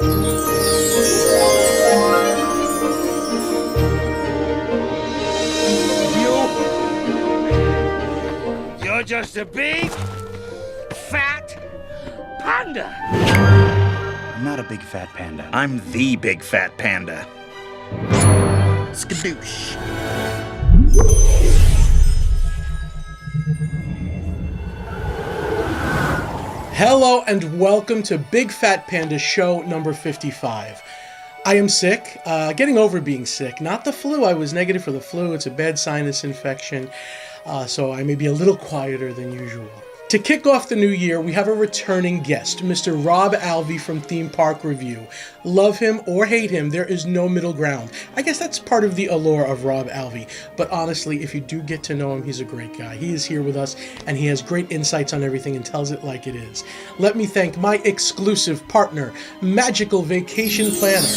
You're just a big, fat panda. I'm not a big fat panda. I'm the big fat panda. Skadoosh. Hello and welcome to Big Fat Panda show number 55. I am sick, getting over being sick. Not the flu, I was negative for the flu. It's a bad sinus infection, so I may be a little quieter than usual. To kick off the new year, we have a returning guest, Mr. Robb Alvey from Theme Park Review. Love him or hate him, there is no middle ground. I guess that's part of the allure of Robb Alvey. But honestly, if you do get to know him, he's a great guy. He is here with us, and he has great insights on everything and tells it like it is. Let me thank my exclusive partner, Magical Vacation Planner.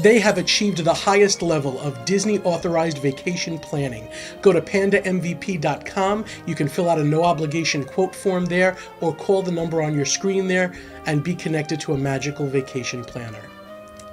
They have achieved the highest level of Disney-authorized vacation planning. Go to pandamvp.com. You can fill out a no-obligation quote form there, or call the number on your screen there and be connected to a Magical Vacation Planner.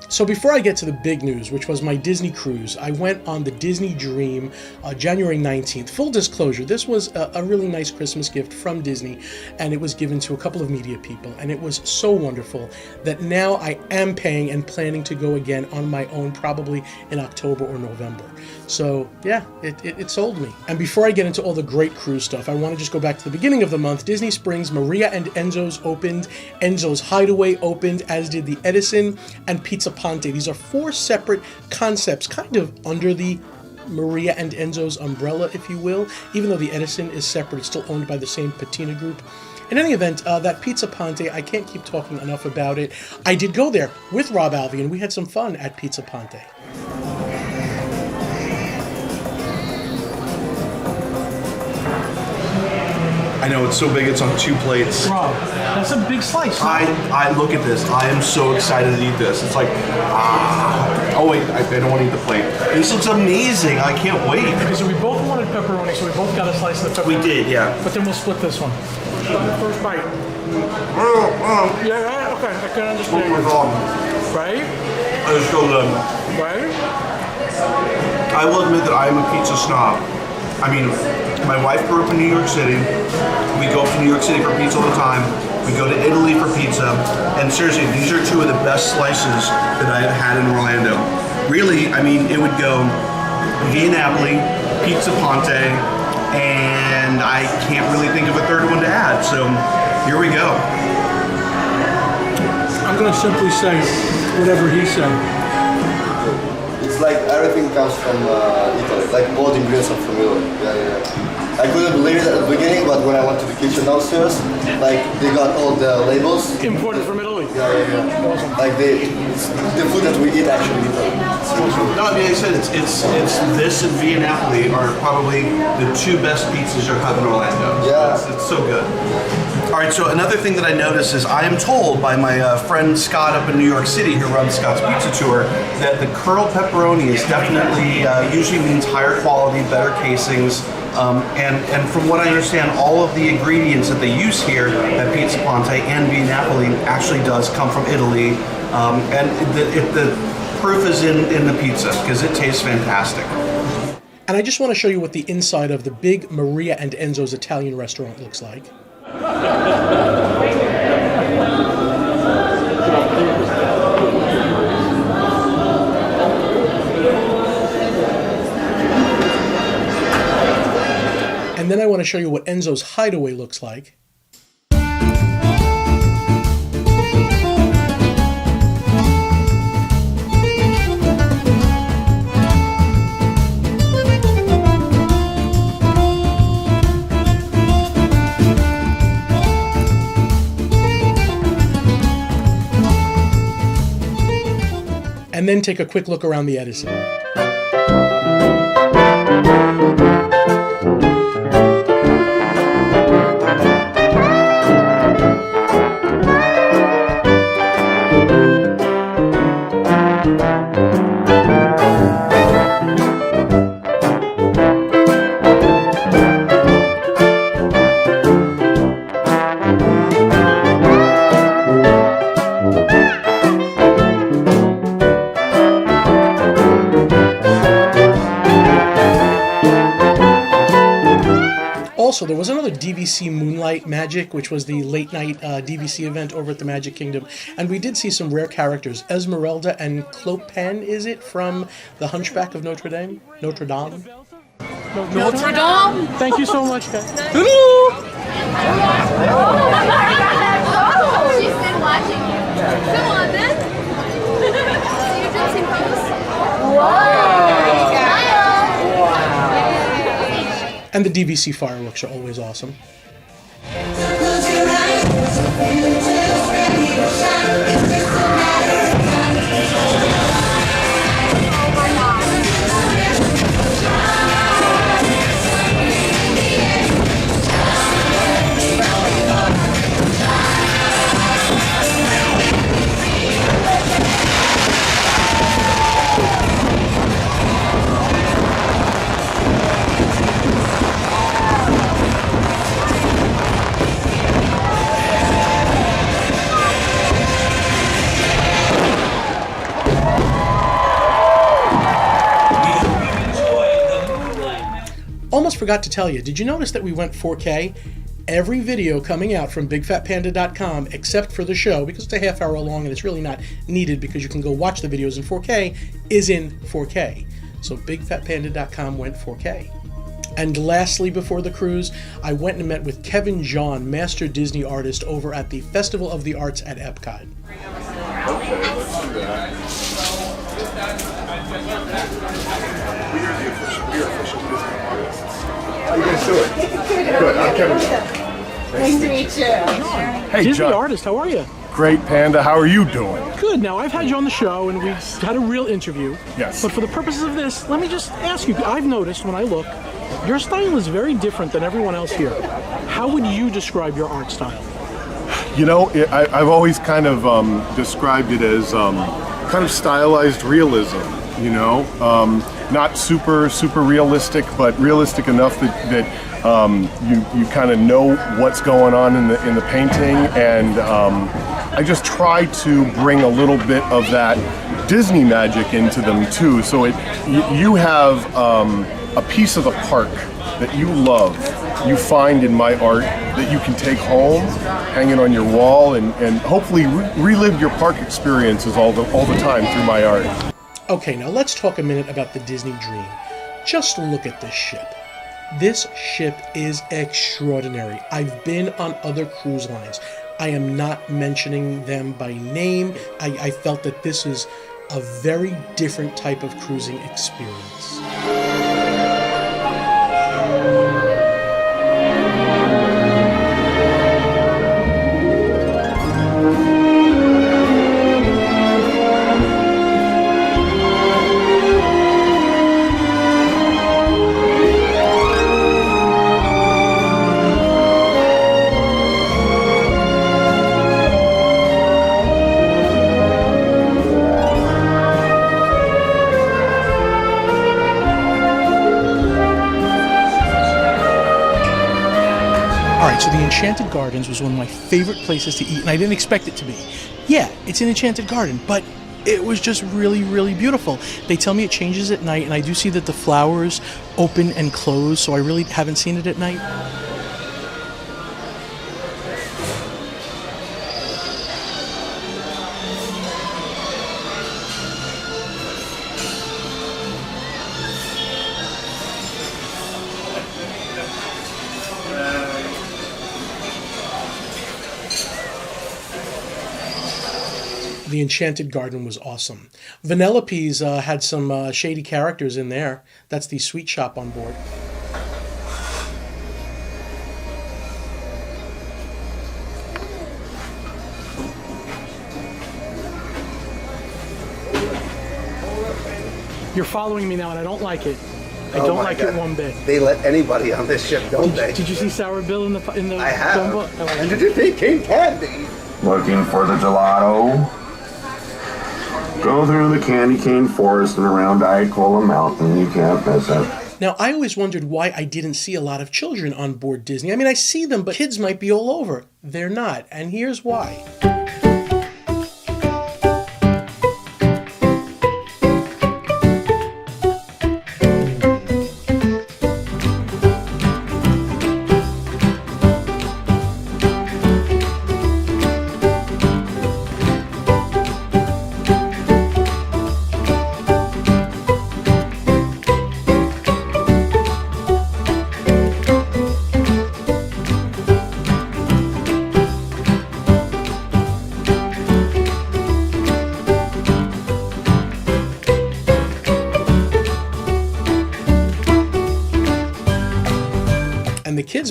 So before I get to the big news, which was my Disney cruise, I went on the Disney Dream January 19th. Full disclosure, this was a really nice Christmas gift from Disney, and it was given to a couple of media people, and it was so wonderful that now I am paying and planning to go again on my own, probably in October or November. So yeah, it sold me. And before I get into all the great cruise stuff, I want to just go back to the beginning of the month. Disney Springs, Maria and Enzo's opened, Enzo's Hideaway opened, as did the Edison and Pizza Ponte. These are four separate concepts, kind of under the Maria and Enzo's umbrella, if you will. Even though the Edison is separate, it's still owned by the same patina group. In any event, that Pizza Ponte, I can't keep talking enough about it. I did go there with Robb Alvey, and we had some fun at Pizza Ponte. I know, it's so big, it's on 2 plates. Rob, that's a big slice. I look at this, I am so excited to eat this. It's like, oh wait, I don't want to eat the plate. This looks amazing, I can't wait. Okay, so we both wanted pepperoni, so we both got a slice of the pepperoni. We did, yeah. But then we'll split this one. First bite. Yeah, okay, I can understand. Oh my God. Right? It's so good. Right? I will admit that I am a pizza snob. I mean, my wife grew up in New York City. We go up to New York City for pizza all the time. We go to Italy for pizza. And seriously, these are 2 of the best slices that I have had in Orlando. Really, I mean, it would go Via Napoli, Pizza Ponte, and I can't really think of a third one to add. So here we go. I'm going to simply say whatever he said. It's like everything comes from Italy, like all the ingredients are from Italy. Yeah. I couldn't believe it at the beginning, but when I went to the kitchen downstairs, like they got all the labels. Imported from Italy. Yeah. Awesome. Like the food that we eat actually in Italy. No, I mean, I said it's this and Via Napoli are probably the 2 best pizzas you'll have in Orlando. Yeah. It's so good. All right, so another thing that I noticed is I am told by my friend Scott up in New York City who runs Scott's Pizza Tour that the curled pepperoni is definitely, usually means higher quality, better casings. And from what I understand, all of the ingredients that they use here at Pizza Ponte and Via Napoli actually does come from Italy. And the proof is in the pizza because it tastes fantastic. And I just want to show you what the inside of the big Maria and Enzo's Italian restaurant looks like. And then I want to show you what Enzo's Hideaway looks like. And then take a quick look around the Edison. Also, there was another DVC Moonlight Magic, which was the late night DVC event over at the Magic Kingdom. And we did see some rare characters. Esmeralda and Clopin, is it, from the Hunchback of Notre Dame? Notre Dame? Notre Dame. Thank you so much, guys. Oh, she's been watching you. Come on, then. See your gypsy pose. Whoa. And the DVC fireworks are always awesome. Almost forgot to tell you, did you notice that we went 4K? Every video coming out from BigFatPanda.com, except for the show, because it's a half hour long and it's really not needed because you can go watch the videos in 4K, is in 4K. So BigFatPanda.com went 4K. And lastly, before the cruise, I went and met with Kevin John, Master Disney Artist, over at the Festival of the Arts at Epcot. How you guys doing? Good. I'm Kevin. Nice to meet you. Hey, Disney John. Artist, how are you? Great, Panda. How are you doing? Good. Now, I've had you on the show and we've had a real interview. Yes. But for the purposes of this, let me just ask you, I've noticed when I look, your style is very different than everyone else here. How would you describe your art style? You know, I've always kind of described it as kind of stylized realism, you know? Not super realistic, but realistic enough that you kind of know what's going on in the painting, and I just try to bring a little bit of that Disney magic into them too. So you have a piece of the park that you love, you find in my art that you can take home, hang it on your wall, and hopefully relive your park experiences all the time through my art. Okay, now let's talk a minute about the Disney Dream. Just look at this ship. This ship is extraordinary. I've been on other cruise lines. I am not mentioning them by name. I felt that this is a very different type of cruising experience. So the Enchanted Gardens was one of my favorite places to eat, and I didn't expect it to be. Yeah, it's an Enchanted Garden, but it was just really, really beautiful. They tell me it changes at night, and I do see that the flowers open and close, so I really haven't seen it at night. The Enchanted Garden was awesome. Vanellope's had some shady characters in there. That's the sweet shop on board. You're following me now, and I don't like it. I don't like it one bit. They let anybody on this ship, don't they? Did you see Sour Bill in the I have. film book? And did you think King Candy? Looking for the gelato? Go through the candy cane forest and around Ayacola Mountain. You can't miss it. Now, I always wondered why I didn't see a lot of children on board Disney. I mean, I see them, but kids might be all over. They're not, and here's why.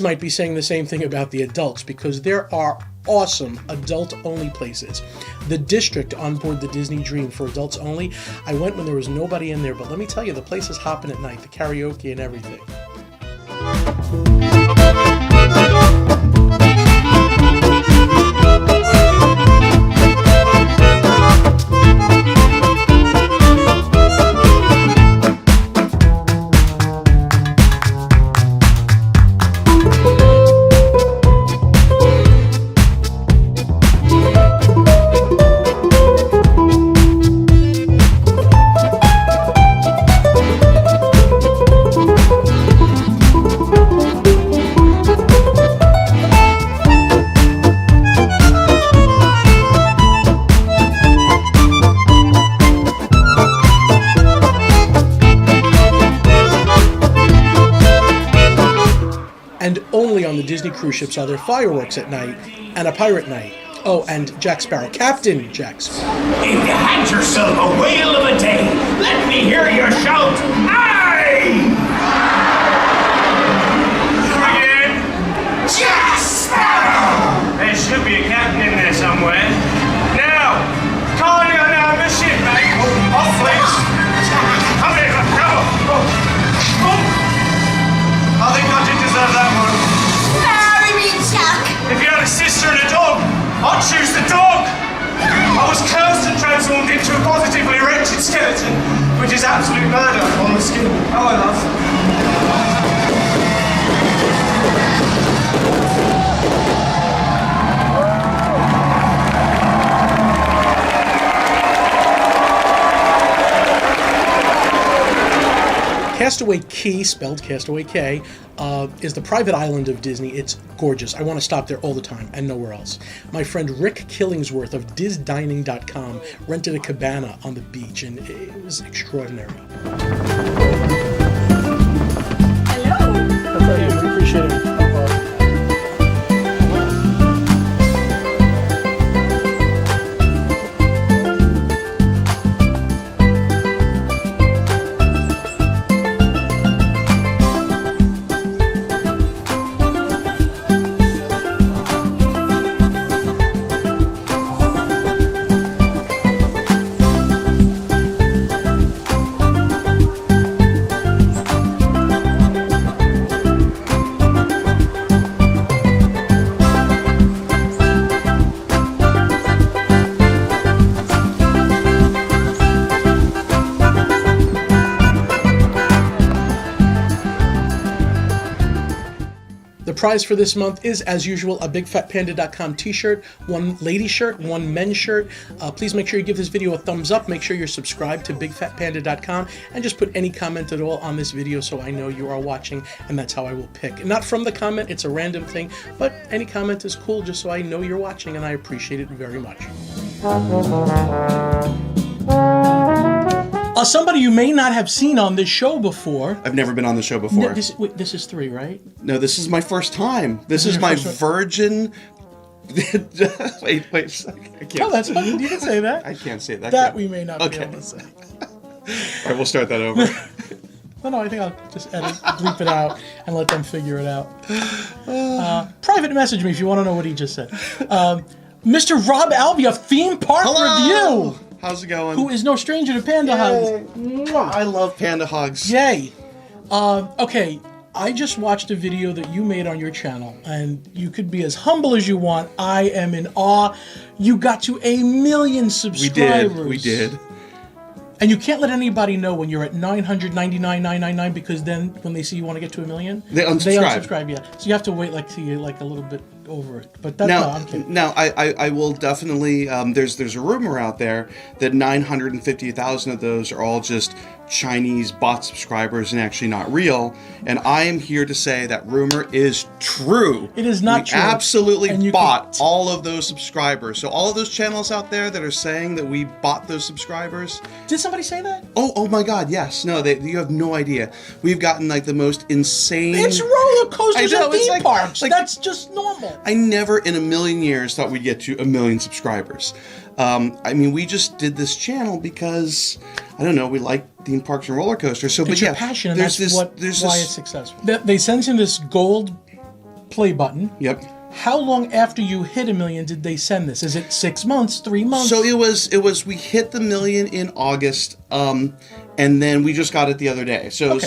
might be saying the same thing about the adults, because there are awesome adult-only places. The District on board the Disney Dream for adults only. I went when there was nobody in there, but let me tell you, the place is hopping at night, the karaoke and everything. And only on the Disney cruise ships are there fireworks at night and a pirate night. Oh, and Jack Sparrow, Captain Jack Sparrow. If you had yourself a whale of a day, let me hear you shout, aye! Again, Jack Sparrow! There should be a captain in there somewhere. Now, call you on our mission, mate. Off, please. Come here, go. I think I did deserve that one. Marry me, Jack. If you had a sister and a dog, I'd choose the dog. I was cursed and transformed into a positively wretched skeleton, which is absolute murder on the skin. Oh, I love. Castaway Key, spelled Castaway K, is the private island of Disney. It's gorgeous. I want to stop there all the time and nowhere else. My friend Rick Kilingsworth of DizDining.com rented a cabana on the beach, and it was extraordinary. Hello. Yeah, we appreciate it. The prize for this month is, as usual, a BigFatPanda.com t-shirt, one lady shirt, one men's shirt. Please make sure you give this video a thumbs up. Make sure you're subscribed to BigFatPanda.com, and just put any comment at all on this video so I know you are watching, and that's how I will pick. Not from the comment, it's a random thing, but any comment is cool just so I know you're watching, and I appreciate it very much. Somebody you may not have seen on this show before. I've never been on the show before. This is 3, right? No, this is my first time. This is my virgin. Wait a second. I can't. Oh, that's fine. You can say that. I can't say that. That we may not be able to say. All right, we'll start that over. No, I think I'll just bleep it out and let them figure it out. Private message me if you want to know what he just said. Mr. Robb Alvey of Theme Park Review. How's it going? Who is no stranger to Panda Hugs. I love Panda Hugs. Yay. Okay, I just watched a video that you made on your channel, and you could be as humble as you want. I am in awe. You got to 1 million subscribers. We did. And you can't let anybody know when you're at 999,999, because then when they see you want to get to 1 million, they unsubscribe. Yeah. So you have to wait till you're a little bit over it. But that's I'm kidding. Now, I will definitely. There's a rumor out there that 950,000 of those are all just Chinese bot subscribers and actually not real. And I am here to say that rumor is true. It is not true. Absolutely bought all of those subscribers. So all of those channels out there that are saying that we bought those subscribers. Did somebody say that? Oh my God, yes. No, you have no idea. We've gotten the most insane. It's roller coasters and theme parks. That's just normal. I never in 1 million years thought we'd get to 1 million subscribers. We just did this channel because, I don't know, we like theme parks and roller coasters. So, it's your passion, and that's why it's successful. They sent him this gold play button. Yep. How long after you hit 1 million did they send this? Is it 6 months, 3 months? So it was we hit the 1 million in August, and then we just got it the other day. So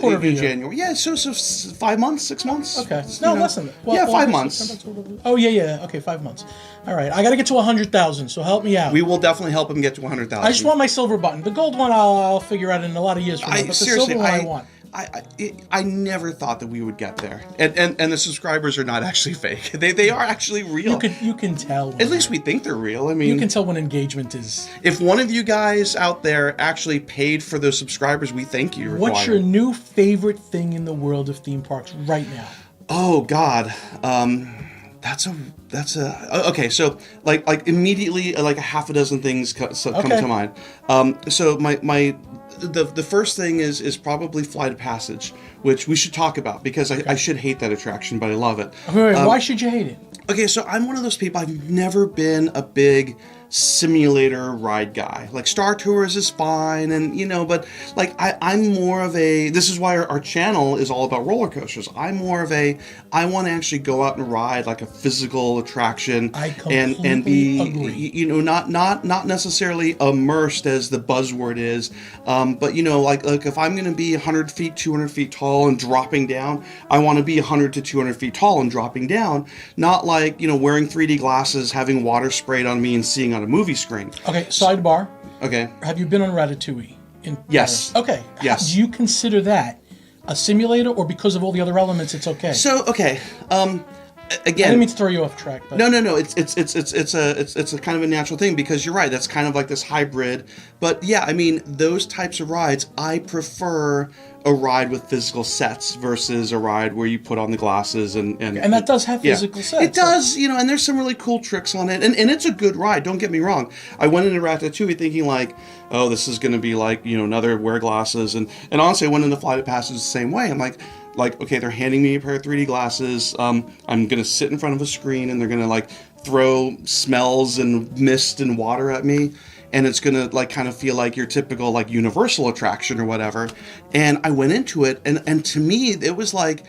quarter of a in year. January. Yeah, so 5 months, 6 months. Okay. No, less than that. Well, 5 months. Oh yeah. Okay, 5 months. All right. I got to get to 100,000. So help me out. We will definitely help him get to 100,000. I just want my silver button. The gold one I'll figure out in a lot of years from now. But the silver one I want. I never thought that we would get there, and the subscribers are not actually fake. They are actually real. You can tell. At least we think they're real. I mean, you can tell when engagement is. If one of you guys out there actually paid for those subscribers, we thank you. What's your new favorite thing in the world of theme parks right now? Oh God, that's a okay. So like immediately like a half a dozen things come to mind. So the first thing is probably Flight of Passage, which we should talk about because I should hate that attraction, but I love it. Wait, why should you hate it? Okay, so I'm one of those people. I've never been a big simulator ride guy. Like Star Tours is fine, and but like I'm more of a. This is why our channel is all about roller coasters. I'm more of a. I want to actually go out and ride like a physical attraction, and be agree. Not necessarily immersed as the buzzword is, but like if I'm going to be 100 feet, 200 feet tall and dropping down, I want to be 100 to 200 feet tall and dropping down, not like wearing 3D glasses, having water sprayed on me and seeing on a movie screen. Okay, sidebar. Okay. Have you been on Ratatouille? Yes. Okay. Yes. Do you consider that a simulator, or because of all the other elements, it's okay? So again, I didn't mean to throw you off track. But. No. It's a kind of a natural thing because you're right. That's kind of like this hybrid. But yeah, I mean those types of rides, I prefer a ride with physical sets versus a ride where you put on the glasses and that does have physical sets. It does, and there's some really cool tricks on it, and it's a good ride. Don't get me wrong. I went into Ratatouille thinking like, oh, this is going to be like another wear glasses, and honestly, I went into Flight of Passage the same way. I'm like okay, they're handing me a pair of 3D glasses. I'm gonna sit in front of a screen, and they're gonna like throw smells and mist and water at me. And it's gonna like kind of feel like your typical like Universal attraction or whatever. And I went into it, and to me it was like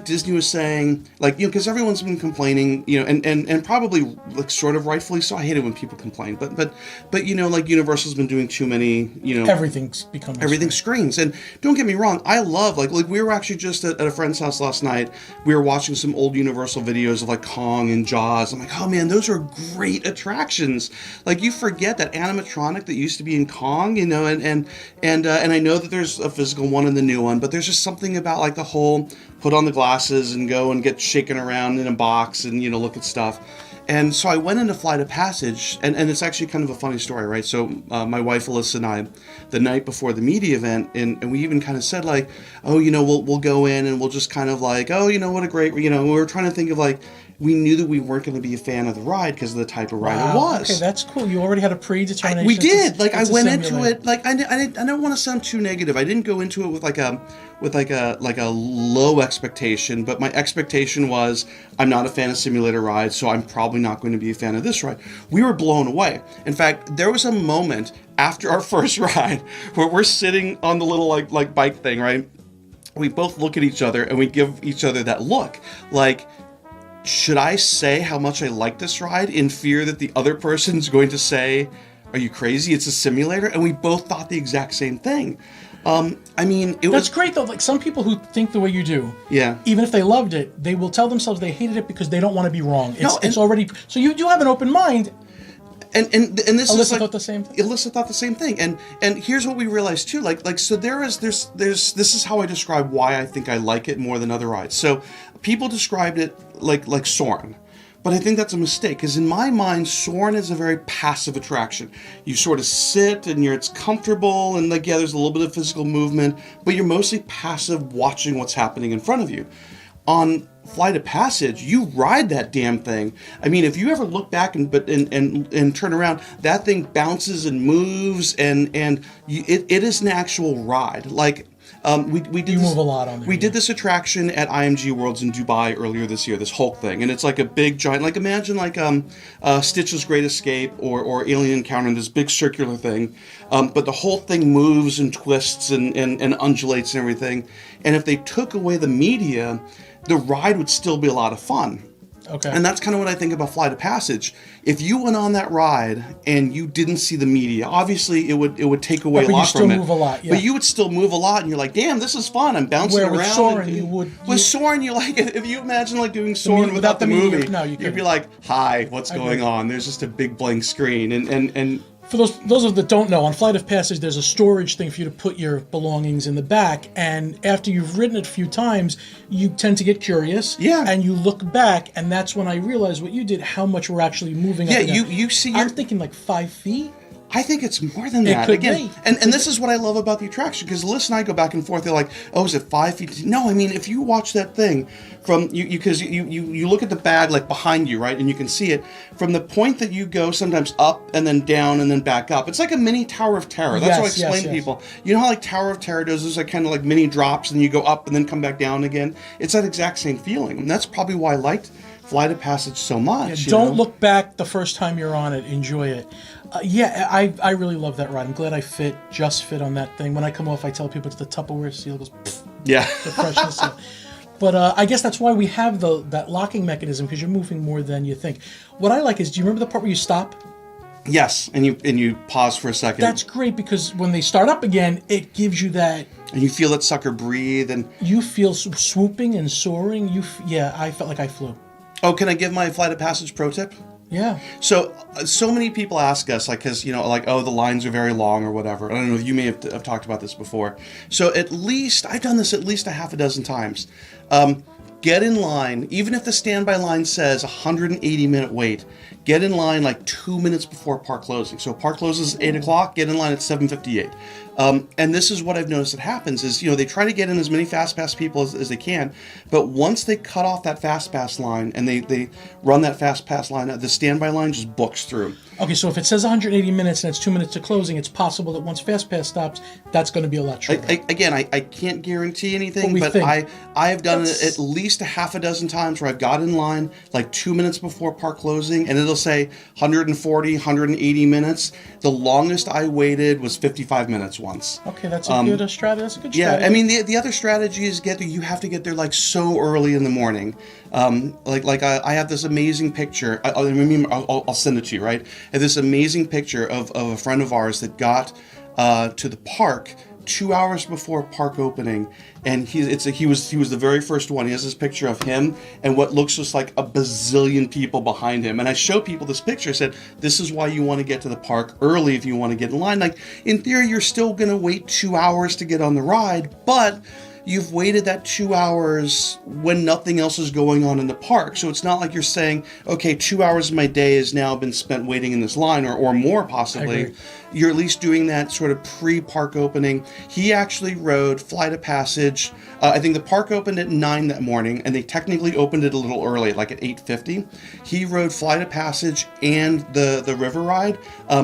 Disney was saying like because everyone's been complaining and probably like sort of rightfully so. I hate it when people complain, but like Universal's been doing too many everything's become screens. And don't get me wrong, I love like we were actually just at a friend's house last night. We were watching some old Universal videos of like Kong and Jaws. I'm like, oh man, those are great attractions. Like you forget that animatronic that used to be in Kong, and I know that there's a physical one in the new one, but there's just something about like the whole put on the glasses and go and get shaken around in a box and look at stuff. And so I went into Flight of Passage, and it's actually kind of a funny story, right? So my wife Alyssa and I, the night before the media event, and we even kind of said like, oh, we'll go in and we'll just kind of like, oh, what a great, we were trying to think of like, we knew that we weren't going to be a fan of the ride because of the type of ride it was. Okay, that's cool. You already had a predetermination. We did. Like I went into it. Like I don't want to sound too negative. I didn't go into it with like a low expectation. But my expectation was I'm not a fan of simulator rides, so I'm probably not going to be a fan of this ride. We were blown away. In fact, there was a moment after our first ride where we're sitting on the little like bike thing, right? We both look at each other and we give each other that look, like, should I say how much I like this ride in fear that the other person's going to say, are you crazy? It's a simulator? And we both thought the exact same thing. I mean, That's great though. Like some people who think the way you do, yeah, even if they loved it, they will tell themselves they hated it because they don't want to be wrong. It's already, so you do have an open mind. And this Alyssa is like, thought the same thing. Alyssa thought the same thing. And here's what we realized too. Like so there's this is how I describe why I think I like it more than other rides. So people described it like Soarin'. But I think that's a mistake, because in my mind, Soarin' is a very passive attraction. You sort of sit and it's comfortable, and like, yeah, there's a little bit of physical movement, but you're mostly passive watching what's happening in front of you. On Flight of Passage, you ride that damn thing. I mean, if you ever look back and turn around, that thing bounces and moves, and it is an actual ride. Like, we did move a lot on there. We did this attraction at IMG Worlds in Dubai earlier this year, this Hulk thing, and it's like a big giant, like imagine like Stitch's Great Escape or Alien Encounter, this big circular thing, but the whole thing moves and twists and undulates and everything. And if they took away the media, the ride would still be a lot of fun. Okay. And that's kind of what I think about Flight of Passage. If you went on that ride and you didn't see the media, obviously it would take away a lot from it. But you still move a lot, yeah. But you would still move a lot, and you're like, damn, this is fun. I'm bouncing Where around. with Soarin', you would... With Soarin', you're like, if you imagine like doing Soarin' without the media, movie, no, you you'd couldn't. be like, hi, what's going on? There's just a big blank screen. And for those of that don't know, on Flight of Passage, there's a storage thing for you to put your belongings in the back, and after you've ridden it a few times, you tend to get curious, and you look back, and that's when I realized what you did, how much we're actually moving up. Yeah, you see... I'm thinking like 5 feet? I think it's more than that. It could be. And this is what I love about the attraction, because Alyssa and I go back and forth. They're like, oh, is it 5 feet? No, I mean, if you watch that thing from because you look at the bag like behind you, right, and you can see it from the point that you go sometimes up and then down and then back up. It's like a mini Tower of Terror. That's how I explain to people. You know how like Tower of Terror does those like kind of like mini drops, and you go up and then come back down again. It's that exact same feeling, and that's probably why I liked Flight of Passage so much. Don't look back the first time you're on it. Enjoy it. I really love that ride. I'm glad I just fit on that thing. When I come off, I tell people it's the Tupperware seal. It goes, pfft, yeah. The freshness. But I guess that's why we have that locking mechanism, because you're moving more than you think. What I like is, do you remember the part where you stop? Yes, and you pause for a second. That's great, because when they start up again, it gives you that... And you feel that sucker breathe, and... You feel swooping and soaring. I felt like I flew. Oh, can I give my Flight of Passage pro tip? Yeah. So many people ask us, like, because, like, oh, the lines are very long or whatever. I don't know if you may have talked about this before. So I've done this at least a half a dozen times. Get in line, even if the standby line says 180-minute wait, get in line like 2 minutes before park closing. So park closes at 8 o'clock, get in line at 7:58. And this is what I've noticed that happens is, they try to get in as many Fast Pass people as they can, but once they cut off that Fast Pass line and they run that Fast Pass line, the standby line just books through. Okay, so if it says 180 minutes and it's 2 minutes to closing, it's possible that once Fast Pass stops, that's going to be a lot shorter. I can't guarantee anything, but I have done it at least a half a dozen times where I've got in line like 2 minutes before park closing, and it'll say 140, 180 minutes. The longest I waited was 55 minutes once. Okay, that's a good strategy. That's a good strategy. Yeah, I mean, the other strategy is you have to get there like so early in the morning. I have this amazing picture. I'll send it to you, right? I have this amazing picture of a friend of ours that got to the park 2 hours before park opening, and he was the very first one. He has this picture of him and what looks just like a bazillion people behind him. And I show people this picture. I said, this is why you want to get to the park early if you want to get in line. Like, in theory, you're still going to wait 2 hours to get on the ride, but you've waited that 2 hours when nothing else is going on in the park. So it's not like you're saying, okay, 2 hours of my day has now been spent waiting in this line, or more possibly. You're at least doing that sort of pre-park opening. He actually rode Flight of Passage. I think the park opened at 9 that morning, and they technically opened it a little early, like at 8:50. He rode Flight of Passage and the river ride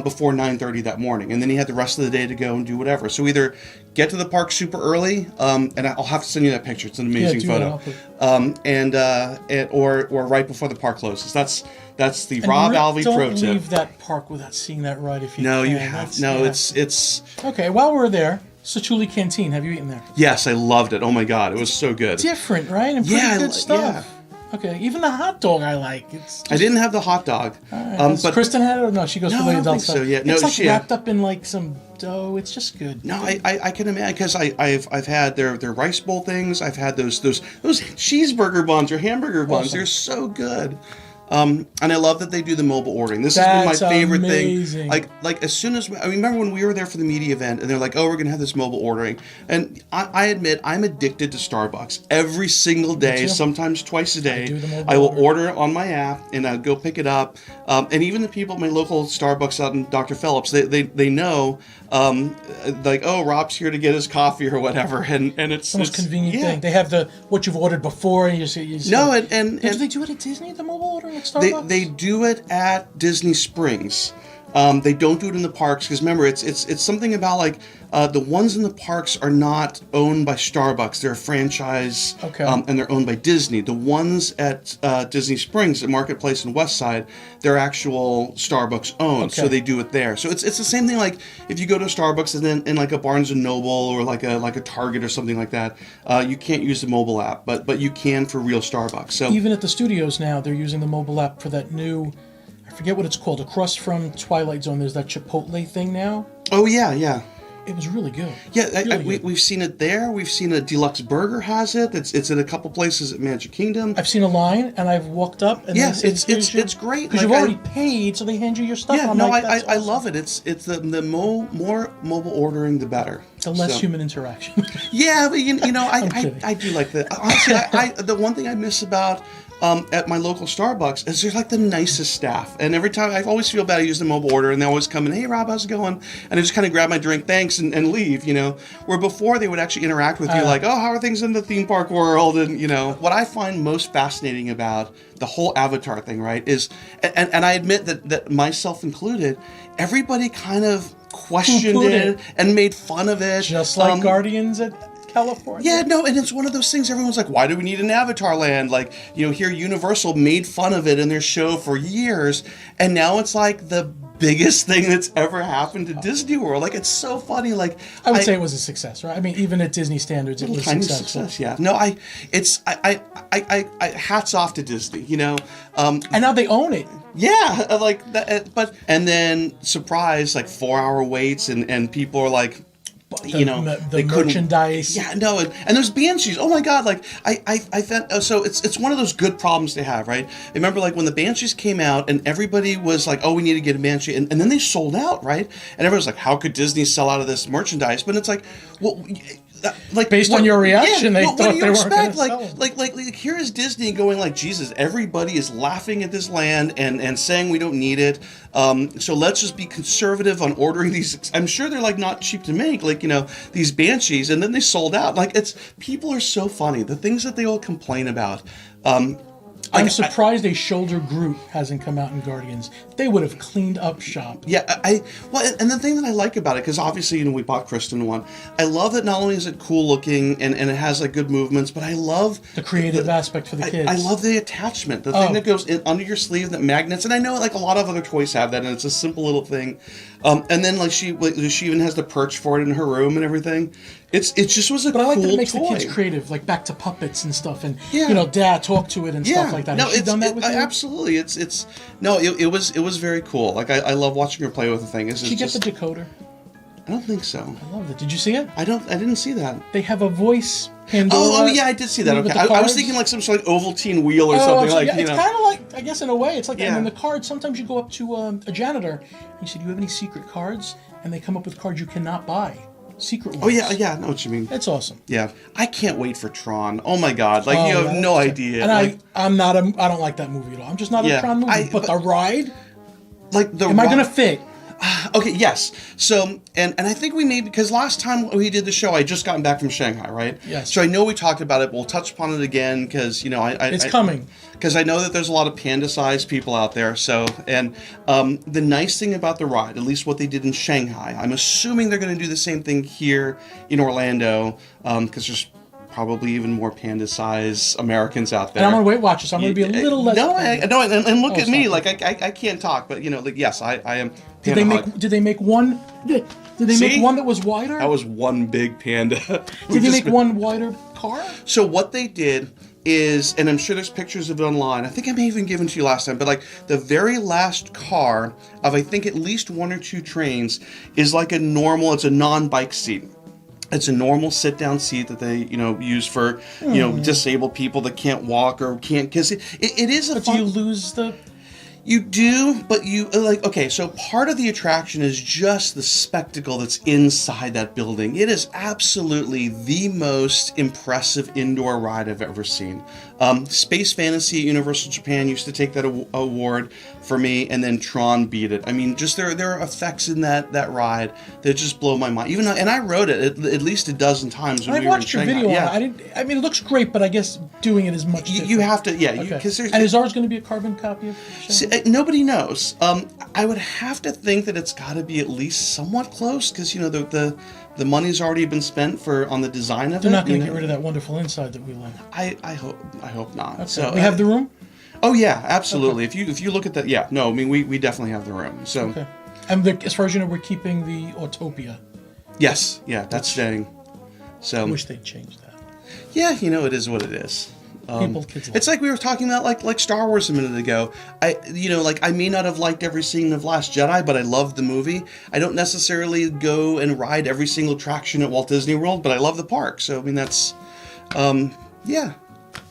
before 9:30 that morning, and then he had the rest of the day to go and do whatever. So either get to the park super early, and I'll have to send you that picture. It's an amazing photo. Or right before the park closes. That's the Robb Alvey pro tip. Don't leave that park without seeing that ride if you can. No, you have. It's... Okay, while we're there, Sachuli Canteen, have you eaten there? Yes, I loved it. Oh my God, it was so good. Different, right? And pretty good stuff. Yeah. Okay, even the hot dog I like. I didn't have the hot dog. But Kristen had it, or no? She goes for the adult stuff. So, yeah. It's like wrapped up in like some dough. It's just good. No, I can imagine, because I've had their rice bowl things. I've had those cheeseburger buns or hamburger buns. Awesome. They're so good. And I love that they do the mobile ordering. This has been my favorite thing. Like as soon as I remember when we were there for the media event, and they're like, "Oh, we're gonna have this mobile ordering," and I admit I'm addicted to Starbucks. Every single day, sometimes twice a day, I will order it on my app, and I'll go pick it up. And even the people at my local Starbucks out in Dr. Phillips, they know, like, oh, Rob's here to get his coffee or whatever, and it's the most convenient thing. They have what you've ordered before, and you see. No, and do they do it at Disney, the mobile ordering at Starbucks? They do it at Disney Springs. They don't do it in the parks because remember, it's something about like the ones in the parks are not owned by Starbucks. They're a franchise, and they're owned by Disney. The ones at Disney Springs, at Marketplace and Westside, they're actual Starbucks owned, so they do it there. So it's the same thing. Like if you go to a Starbucks and then in like a Barnes and Noble or like a Target or something like that, you can't use the mobile app, but you can for real Starbucks. So even at the studios now, they're using the mobile app for that new. I forget what it's called. Across from Twilight Zone, there's that Chipotle thing now. Oh yeah. It was really good. Yeah, we've seen it there. We've seen a Deluxe Burger has it. It's in a couple places at Magic Kingdom. I've seen a line, and I've walked up. And it's great because you've already paid, so they hand you your stuff. Yeah, I'm I love it. It's the more mobile ordering, the better. The less human interaction. Yeah, but I do like that. Honestly, the one thing I miss about at my local Starbucks is they're like the nicest staff, and every time I always feel bad I use the mobile order, and they always come in, hey Rob, how's it going? And I just kind of grab my drink, thanks, and leave. Where before they would actually interact with you, like, oh, how are things in the theme park world? And what I find most fascinating about the whole Avatar thing, right, is, and I admit that myself included, everybody kind of questioned it and made fun of it, just like Guardians at California. Yeah, no, and it's one of those things everyone's like, why do we need an Avatar land? Like, here Universal made fun of it in their show for years, and now it's like the biggest thing that's ever happened to Disney World. Like, it's so funny. Like, I would say it was a success, right? I mean, even at Disney standards, it was successful. Success, yeah. No, I hats off to Disney, and now they own it. Yeah, like that, and then surprise, like 4-hour waits, and people are like, the merchandise. Yeah, no, and there's Banshees. Oh my God! Like I thought. So it's one of those good problems to have, right? I remember like when the Banshees came out, and everybody was like, "Oh, we need to get a Banshee," and then they sold out, right? And everyone's like, "How could Disney sell out of this merchandise?" But it's like, well. Like based on your reaction, they thought they weren't going to sell it. Like here is Disney going like, Jesus, everybody is laughing at this land and saying we don't need it. So let's just be conservative on ordering these. I'm sure they're like not cheap to make, like these Banshees, and then they sold out. Like people are so funny. The things that they all complain about. I'm surprised a shoulder Groot hasn't come out in Guardians. They would have cleaned up shop. Yeah, and the thing that I like about it, because obviously, we bought Kristen one. I love that not only is it cool looking and it has like good movements, but I love the creative aspect for the kids. I love the attachment, the thing that goes under your sleeve that magnets. And I know like a lot of other toys have that, and it's a simple little thing. And then like she even has the perch for it in her room and everything. It just was a cool toy. But I like that it makes the kids creative, like back to puppets and stuff, and Dad talk to it and stuff like that. No, Has she done that with you? Absolutely. It was very cool. Like I love watching her play with the thing. Did she get the decoder? I don't think so. I loved it. Did you see it? I didn't see that. They have a voice Pandora. Oh yeah, I did see that. Okay, I was thinking like some sort of like Ovaltine wheel or something like. Yeah, it's kind of like, I guess in a way, it's like. And then the cards. Sometimes you go up to a janitor and you say, "Do you have any secret cards?" And they come up with cards you cannot buy. Secret ones. Oh yeah, I know what you mean. It's awesome. Yeah, I can't wait for Tron. Oh my God, like you have no idea. And like, I don't like that movie at all. I'm just not a Tron movie. But the ride, like am I gonna fit? Okay, yes. So, and I think we made, because last time we did the show, I had just gotten back from Shanghai, right? Yes. So I know we talked about it. We'll touch upon it again because it's coming. Because I know that there's a lot of panda-sized people out there. So, and the nice thing about the ride, at least what they did in Shanghai, I'm assuming they're going to do the same thing here in Orlando, because there's probably even more panda-sized Americans out there. And I'm on Weight Watchers, so I'm going to be a little less. No, and look at me, like I can't talk, but like yes, I am. Did they make one? Did they make one that was wider? That was one big panda. Did they make one wider car? So what they did is, and I'm sure there's pictures of it online. I think I may have even given to you last time, but like the very last car of I think at least one or two trains is like a normal. It's a non-bike seat. It's a normal sit-down seat that they, use for, disabled people that can't walk or can't, because it is a But fun... do you lose the... You do, but so part of the attraction is just the spectacle that's inside that building. It is absolutely the most impressive indoor ride I've ever seen. Space Fantasy at Universal Japan used to take that award for me, and then Tron beat it. I mean, just there are effects in that ride that just blow my mind. Even though, and I rode it at least a dozen times when I we were in watched your Shanghai. video. Yeah. I mean, it looks great, but I guess doing it is much. You have to, yeah. Okay. Because there's and is ours going to be a carbon copy of Shanghai? nobody knows. I would have to think that it's got to be at least somewhat close, because the money's already been spent on the design of it. They're not going to get rid of that wonderful inside that we like. I hope not. Okay. So we have the room. Oh yeah, absolutely. Okay. If you look at that, yeah, no, I mean we definitely have the room. So okay, and as far as you know, we're keeping the Autopia. Yes, yeah, that's staying. So I wish they'd change that. Yeah, it is what it is. Kids it's like we were talking about like Star Wars a minute ago. I may not have liked every scene of Last Jedi, but I loved the movie. I don't necessarily go and ride every single attraction at Walt Disney World, but I love the park. So I mean that's, yeah.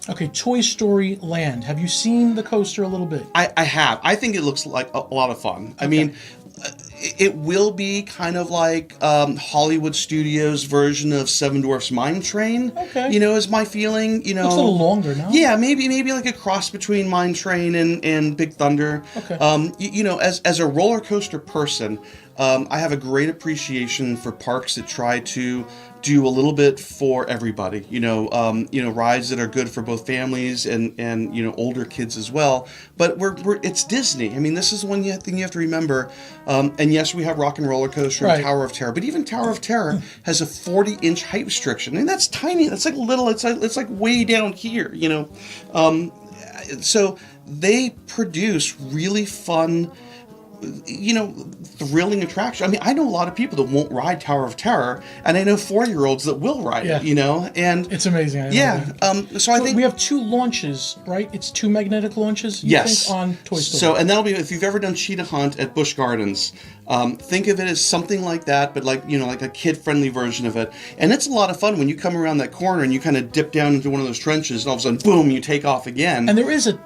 Okay, Toy Story Land. Have you seen the coaster a little bit? I have. I think it looks like a lot of fun. I mean, it will be kind of like Hollywood Studios' version of Seven Dwarfs Mine Train. Okay. Is my feeling. Looks a little longer now. Yeah, maybe like a cross between Mine Train and Big Thunder. Okay. As a roller coaster person, I have a great appreciation for parks that try to do a little bit for everybody. Rides that are good for both families and older kids as well. But it's Disney. I mean, this is one thing you have to remember. And yes, we have Rock and Roller Coaster and Tower of Terror, but even Tower of Terror has a 40-inch height restriction. I mean, that's tiny. That's like little. It's like way down here. So they produce really fun, thrilling attraction. I mean, I know a lot of people that won't ride Tower of Terror, and I know 4-year-olds that will ride it, and it's amazing. So I think we have 2 launches, right? It's 2 magnetic launches, think, on Toy Story. So, and that'll be, if you've ever done Cheetah Hunt at Busch Gardens, think of it as something like that, but like a kid-friendly version of it. And it's a lot of fun when you come around that corner and you kind of dip down into one of those trenches, and all of a sudden, boom, you take off again. And there is a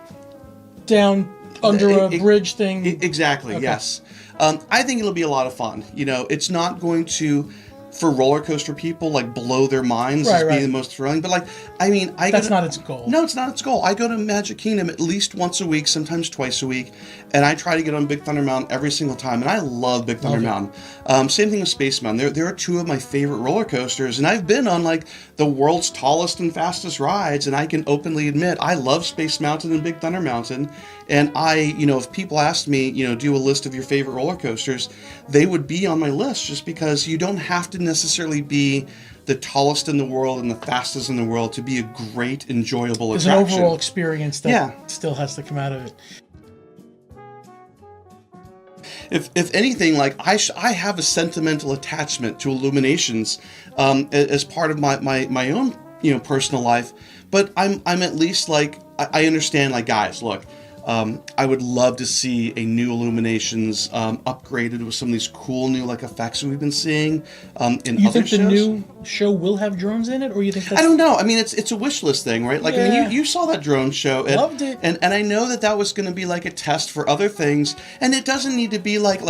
down under a bridge thing. Exactly, okay. Yes. I think it'll be a lot of fun. It's not going to, for roller coaster people, like blow their minds as being the most thrilling. But like, I mean, that's not its goal. No, it's not its goal. I go to Magic Kingdom at least once a week, sometimes twice a week, and I try to get on Big Thunder Mountain every single time. And I love Big Thunder Mountain. Same thing with Space Mountain. There are 2 of my favorite roller coasters, and I've been on like the world's tallest and fastest rides, and I can openly admit I love Space Mountain and Big Thunder Mountain. And if people asked me, do a list of your favorite roller coasters, they would be on my list, just because you don't have to necessarily be the tallest in the world and the fastest in the world to be a great, enjoyable attraction. There's an overall experience that still has to come out of it. If anything, like I have a sentimental attachment to Illuminations as part of my own personal life, but I'm at least like I understand, like, guys, look. I would love to see a new Illuminations upgraded with some of these cool new effects we've been seeing in you other think shows. The new show will have drones in it, or you think that's... I don't know. I mean, it's a wish list thing, right? Like, I mean, you saw that drone show. Loved it. And I know that was going to be like a test for other things, and it doesn't need to be like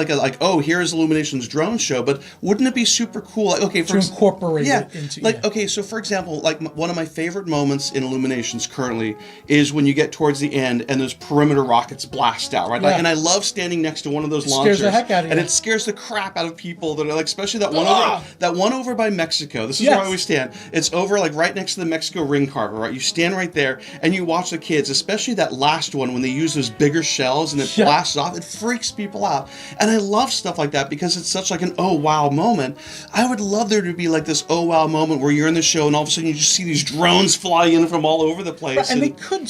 oh, here's Illuminations drone show, but wouldn't it be super cool? Like, okay, to incorporate it into... okay, so for example, like one of my favorite moments in Illuminations currently is when you get towards the end and those perimeter rockets blast out, right? Yeah. And I love standing next to one of those launchers. Scares the heck out of you. And it scares the crap out of people that are like, especially that one over by Mexico. This is where I always stand. It's over like right next to the Mexico ring carver, right? You stand right there and you watch the kids, especially that last one when they use those bigger shells and it blasts off. It freaks people out. And I love stuff like that because it's such like an oh wow moment. I would love there to be like this oh wow moment where you're in the show and all of a sudden you just see these drones fly in from all over the place. Right, and they could,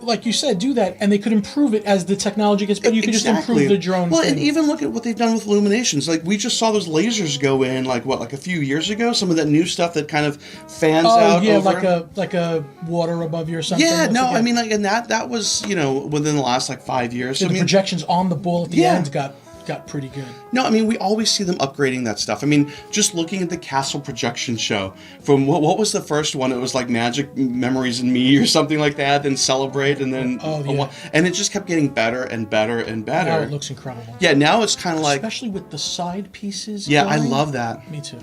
like you said, do that, and they could improve it as the technology gets better. You could just improve the drone thing. And even look at what they've done with Illuminations. Like, we just saw those lasers go in, like a few years ago? Some of that new stuff that kind of fans out over. like a water above you or something. Yeah, no, I mean, like, and that was, within the last, 5 years. So the projections on the ball at the end got pretty good. No, I mean, we always see them upgrading that stuff. I mean, just looking at the Castle projection show, from what was the first one? It was like Magic Memories and Me or something like that, then Celebrate, and then... and it just kept getting better and better and better. Now it looks incredible. Yeah, now it's kind of like... Especially with the side pieces I love that. Me too.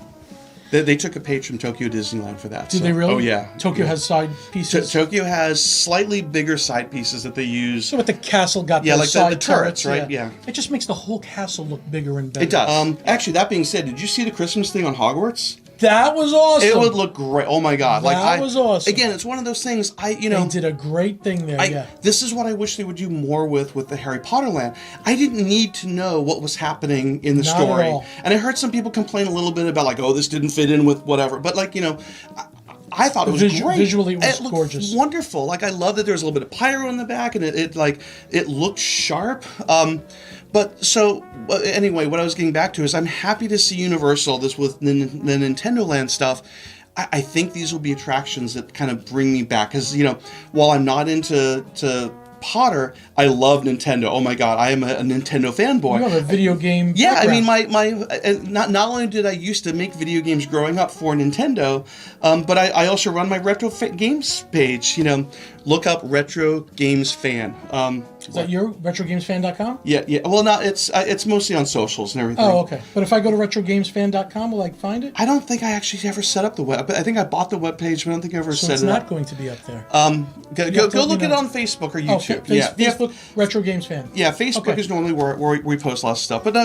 They took a page from Tokyo Disneyland for that. Did they really? Oh yeah. Tokyo has side pieces. Tokyo has slightly bigger side pieces that they use. So with the castle got Yeah, those like side the turrets, right? Yeah. It just makes the whole castle look bigger and better. It does. Actually, that being said, did you see the Christmas thing on Hogwarts? That was awesome. It would look great. Oh my God! That was awesome. Again, it's one of those things. They did a great thing there. This is what I wish they would do more with the Harry Potter land. I didn't need to know what was happening in the Not story, at all. and I heard some people complain a little bit about like, oh, this didn't fit in with whatever. But like, I thought it was great. Visually, it was looked gorgeous. Wonderful. Like, I love that there was a little bit of pyro in the back, and it looked sharp. But so anyway, what I was getting back to is I'm happy to see Universal this with the Nintendo Land stuff. I think these will be attractions that kind of bring me back because while I'm not into Potter, I love Nintendo. Oh my God, I am a Nintendo fanboy. You have a video game. Yeah, background. I mean, not only did I used to make video games growing up for Nintendo, but I also run my retro games page. Look up Retro Games Fan. Is that your retrogamesfan.com? Yeah. Well, no, it's mostly on socials and everything. Oh, okay. But if I go to retrogamesfan.com, will I find it? I don't think I actually ever set up the web. I think I bought the web page, but I don't think I ever set it up. So it's not going to be up there. Go look it on Facebook or YouTube. Facebook, Retro Games Fan. Yeah, Facebook is normally where we post lots of stuff. But no,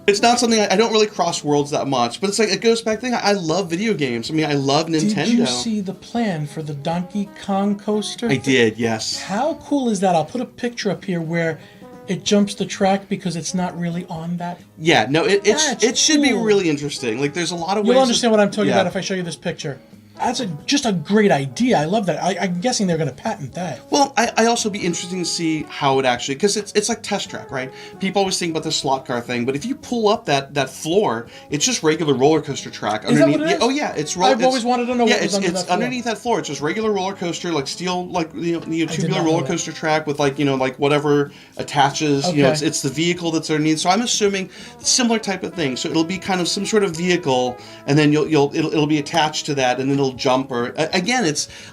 it's not something I don't really cross worlds that much. But it's like it goes back to I love video games. I mean, I love Nintendo. Did you see the plan for the Donkey Kong coaster? I did, yes. How cool is that? I'll put a picture up here where it jumps the track because it's not really on that. Yeah, no, it should be cool. really interesting. Like, there's a lot of ways. You'll understand what I'm talking about if I show you this picture. That's just a great idea. I love that. I'm guessing they're going to patent that. Well, I also be interesting to see how it actually, because it's like test track, right? People always think about the slot car thing, but if you pull up that floor, it's just regular roller coaster track underneath. Is that what it is? Oh yeah, it's. I've always wanted to know what was under it's that floor. underneath that floor. It's just regular roller coaster, like steel, like tubular roller coaster track with like whatever attaches. Okay. It's the vehicle that's underneath. So I'm assuming similar type of thing. So it'll be kind of some sort of vehicle, and then it'll be attached to that, and then it'll jump or. Again,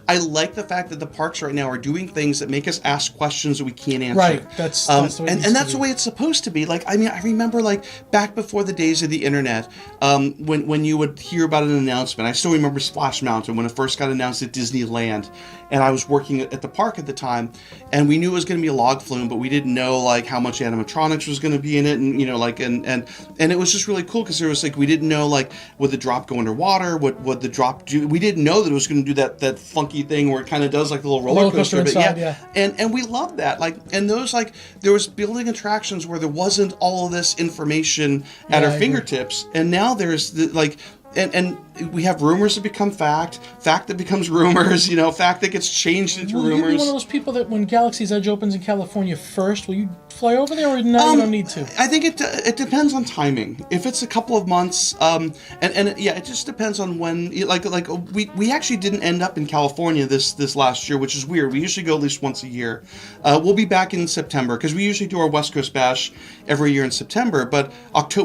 I like the fact that the parks right now are doing things that make us ask questions that we can't answer. Right, that's the way that's the way it's supposed to be. Like, I mean, I remember like back before the days of the internet, when you would hear about an announcement. I still remember Splash Mountain when it first got announced at Disneyland, and I was working at the park at the time, and we knew it was going to be a log flume, but we didn't know like how much animatronics was going to be in it, and and it was just really cool because there was like we didn't know like would the drop go underwater, would the drop do? We didn't know that it was going to do that funky thing where it kind of does like the little roller coaster inside, but and we loved that. Like, and those like there was building attractions where there wasn't all of this information at our fingertips, and now there's and we have rumors that become fact that becomes rumors, fact that gets changed into rumors. Will you be one of those people that when Galaxy's Edge opens in California first, will you fly over there or no, you don't need to? I think it depends on timing. If it's a couple of months, it just depends on when, we actually didn't end up in California this last year, which is weird. We usually go at least once a year. We'll be back in September because we usually do our West Coast Bash every year in September, but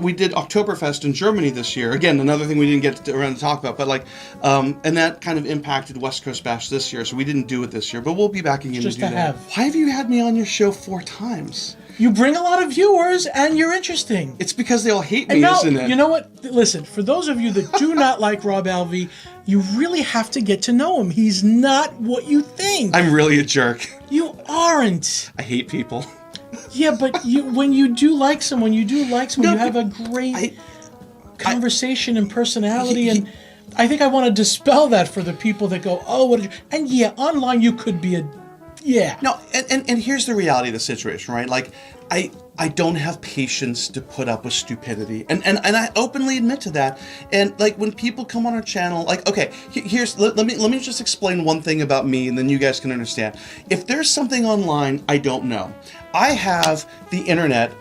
we did Oktoberfest in Germany this year. Again, another thing we didn't get around to talk about, but and that kind of impacted West Coast Bash this year, so we didn't do it this year, but we'll be back again just to do that. Why have you had me on your show 4 times? You bring a lot of viewers, and you're interesting. It's because they all hate me, and now, isn't it? You know what? Listen, for those of you that do not like Robb Alvey, you really have to get to know him. He's not what you think. I'm really a jerk. You aren't. I hate people. Yeah, but when you do like someone, you have a great conversation and personality, and I think I want to dispel that for the people that go, oh, what did you... And yeah, online you could be No, and here's the reality of the situation, right? Like, I don't have patience to put up with stupidity, and I openly admit to that. And like when people come on our channel, like, okay, let me just explain one thing about me, and then you guys can understand. If there's something online I don't know, I have the internet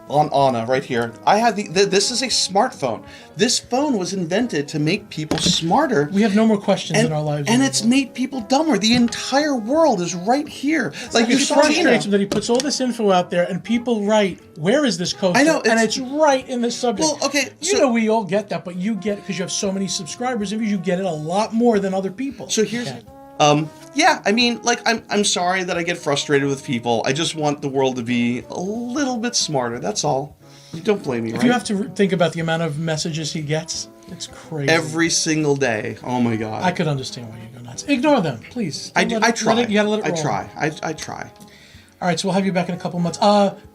on Anna right here. I have this is a smartphone. This phone was invented to make people smarter. We have no more questions in our lives. And it's made people dumber. The entire world is right here. Like, it frustrates him that he puts all this info out there and people write, where is this coaster? I know. And it's right in the subject. Well, okay. We all get that, but you get it because you have so many subscribers and you get it a lot more than other people. So here's... Yeah, I mean, like, I'm sorry that I get frustrated with people. I just want the world to be a little bit smarter. That's all. You don't blame me, right? If you have to think about the amount of messages he gets, It's crazy. Every single day. Oh my God. I could understand why you go nuts. Ignore them, please. I try. You gotta let it roll. I try. All right, so we'll have you back in a couple months.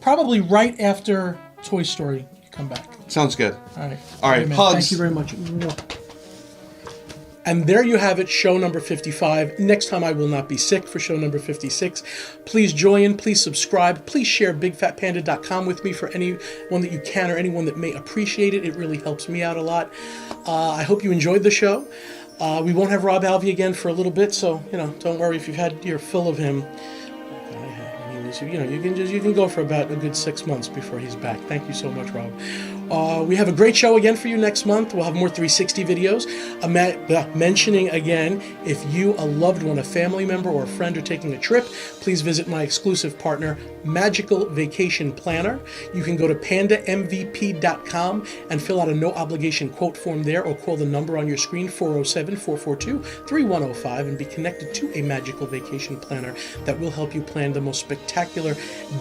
Probably right after Toy Story, you come back. Sounds good. All right. All right, man. hugs. Thank you very much. And there you have it, show number 55. Next time I will not be sick for show number 56. Please join, please subscribe, please share bigfatpanda.com with me for anyone that you can or anyone that may appreciate it. It really helps me out a lot. I hope you enjoyed the show. We won't have Robb Alvey again for a little bit, so don't worry if you've had your fill of him. You can go for about a good 6 months before he's back. Thank you so much, Rob. We have a great show again for you next month. We'll have more 360 videos. Mentioning again, if you, a loved one, a family member, or a friend are taking a trip, please visit my exclusive partner, Magical Vacation Planner. You can go to pandamvp.com and fill out a no-obligation quote form there, or call the number on your screen, 407-442-3105, and be connected to a Magical Vacation Planner that will help you plan the most spectacular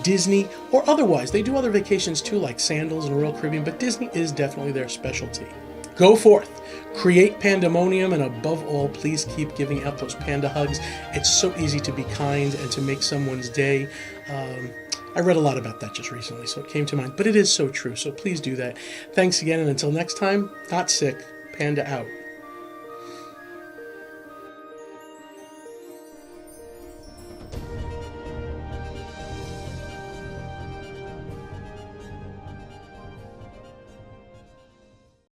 Disney or otherwise. They do other vacations too, like Sandals and Royal Caribbean, but Disney is definitely their specialty. Go forth, create pandemonium, and above all, please keep giving out those panda hugs. It's so easy to be kind and to make someone's day. I read a lot about that just recently, so it came to mind, but it is so true, so please do that. Thanks again, and until next time, not sick, Panda out.